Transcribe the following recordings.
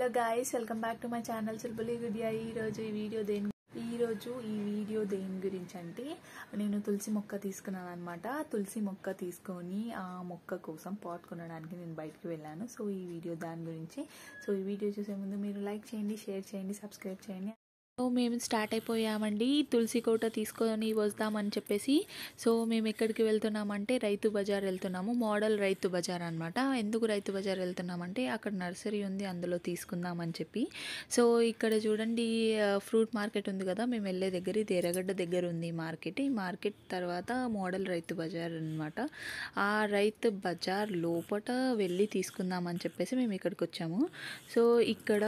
Hello guys, welcome back to my channel Chulbuli Gudiya. ఈరోజు ఈ video దేని గురించి అంటే, నేను తులసి మొక్క తీసుకున్నాను అనమాట. తులసి మొక్క తీసుకొని ఆ మొక్క కోసం పాట్ కొనడానికి నేను బయటికి వెళ్ళాను. సో ఈ వీడియో దాని గురించి. సో ఈ వీడియో చూసే ముందు మీరు లైక్ చేయండి, షేర్ చేయండి, సబ్స్క్రైబ్ చేయండి. సో మేము స్టార్ట్ అయిపోయామండి తులసి కోట తీసుకొని వస్తామని చెప్పేసి. సో మేము ఎక్కడికి వెళ్తున్నామంటే రైతు బజార్ వెళ్తున్నాము. మోడల్ రైతు బజార్ అనమాట. ఎందుకు రైతు బజార్ వెళ్తున్నామంటే అక్కడ నర్సరీ ఉంది, అందులో తీసుకుందామని చెప్పి. సో ఇక్కడ చూడండి, ఫ్రూట్ మార్కెట్ ఉంది కదా, మేము వెళ్ళే దగ్గర ఇది ఎర్రగడ్డ దగ్గర ఉంది మార్కెట్. ఈ మార్కెట్ తర్వాత మోడల్ రైతు బజార్ అనమాట. ఆ రైతు బజార్ లోపల వెళ్ళి తీసుకుందామని చెప్పేసి మేము ఇక్కడికి వచ్చాము. సో ఇక్కడ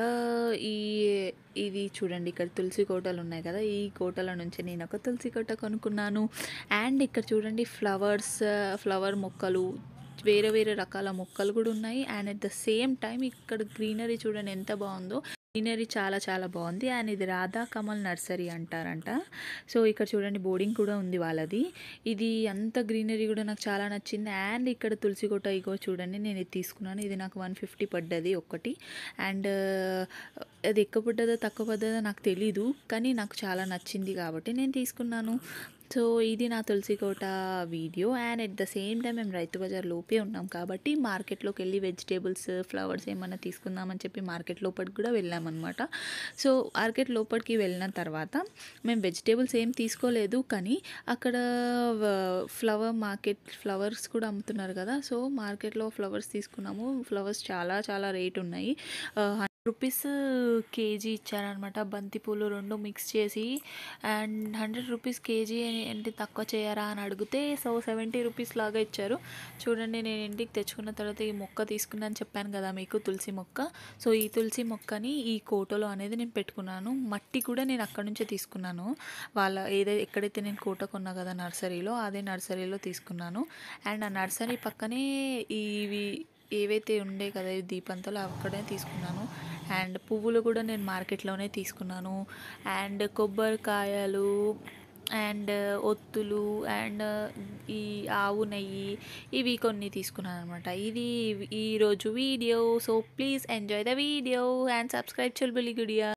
ఇది చూడండి, ఇక్కడ తులసి కోటలు ఉన్నాయి కదా, ఈ కోటల నుంచి నేను ఒక తులసి కోట కొనుక్కున్నాను. అండ్ ఇక్కడ చూడండి ఫ్లవర్ మొక్కలు, వేరే వేరే రకాల మొక్కలు కూడా ఉన్నాయి. And at the same time ఇక్కడ గ్రీనరీ చూడండి ఎంత బాగుందో. గ్రీనరీ చాలా చాలా బాగుంది. అండ్ ఇది రాధా కమల్ నర్సరీ అంటారంట. సో ఇక్కడ చూడండి బోర్డింగ్ కూడా ఉంది వాళ్ళది. ఇది అంత గ్రీనరీ కూడా నాకు చాలా నచ్చింది. అండ్ ఇక్కడ తులసి కోట ఇగో చూడండి, నేను ఇది తీసుకున్నాను. ఇది నాకు 150 పడ్డది ఒక్కటి. అండ్ అది ఎక్కువ పడ్డదో తక్కువ పడ్డదో నాకు తెలీదు, కానీ నాకు చాలా నచ్చింది కాబట్టి నేను తీసుకున్నాను. సో ఇది నా తులసి కోట video. And at the same time మేము రైతు బజార్ లోపే ఉన్నాం కాబట్టి మార్కెట్లోకి వెళ్ళి వెజిటేబుల్స్, ఫ్లవర్స్ ఏమన్నా తీసుకుందామని చెప్పి మార్కెట్ లోపలికి కూడా వెళ్ళామన్నమాట. సో మార్కెట్ లోపలికి వెళ్ళిన తర్వాత మేము వెజిటేబుల్స్ ఏం తీసుకోలేదు, కానీ అక్కడ ఫ్లవర్స్ కూడా అమ్ముతున్నారు కదా. సో మార్కెట్లో ఫ్లవర్స్ తీసుకున్నాము. ఫ్లవర్స్ చాలా చాలా రేట్ ఉన్నాయి. రూపీస్ కేజీ ఇచ్చారనమాట. బంతిపూలు 2 మిక్స్ చేసి. అండ్ 100 రూపీస్ కేజీ ఏంటి తక్కువ చేయరా అని అడిగితే సో 70 రూపీస్ లాగా ఇచ్చారు. చూడండి, నేను ఇంటికి తెచ్చుకున్న తర్వాత ఈ మొక్క తీసుకున్నాను చెప్పాను కదా మీకు, తులసి మొక్క. సో ఈ తులసి మొక్కని ఈ కోటలో అనేది నేను పెట్టుకున్నాను. మట్టి కూడా నేను అక్కడ నుంచే తీసుకున్నాను. ఎక్కడైతే నేను కోట కొన్నా కదా నర్సరీలో, అదే నర్సరీలో తీసుకున్నాను. అండ్ ఆ నర్సరీ పక్కనే ఇవి ఏవైతే ఉండే కదా ఈ దీపంతలు, అక్కడే తీసుకున్నాను. అండ్ పువ్వులు కూడా నేను మార్కెట్లోనే తీసుకున్నాను. అండ్ కొబ్బరికాయలు అండ్ ఒత్తులు అండ్ ఈ ఆవు నెయ్యి, ఇవి కొన్ని తీసుకున్నాను అనమాట. ఇది ఈరోజు video. So please enjoy the video and subscribe Chulbuli Gudiya.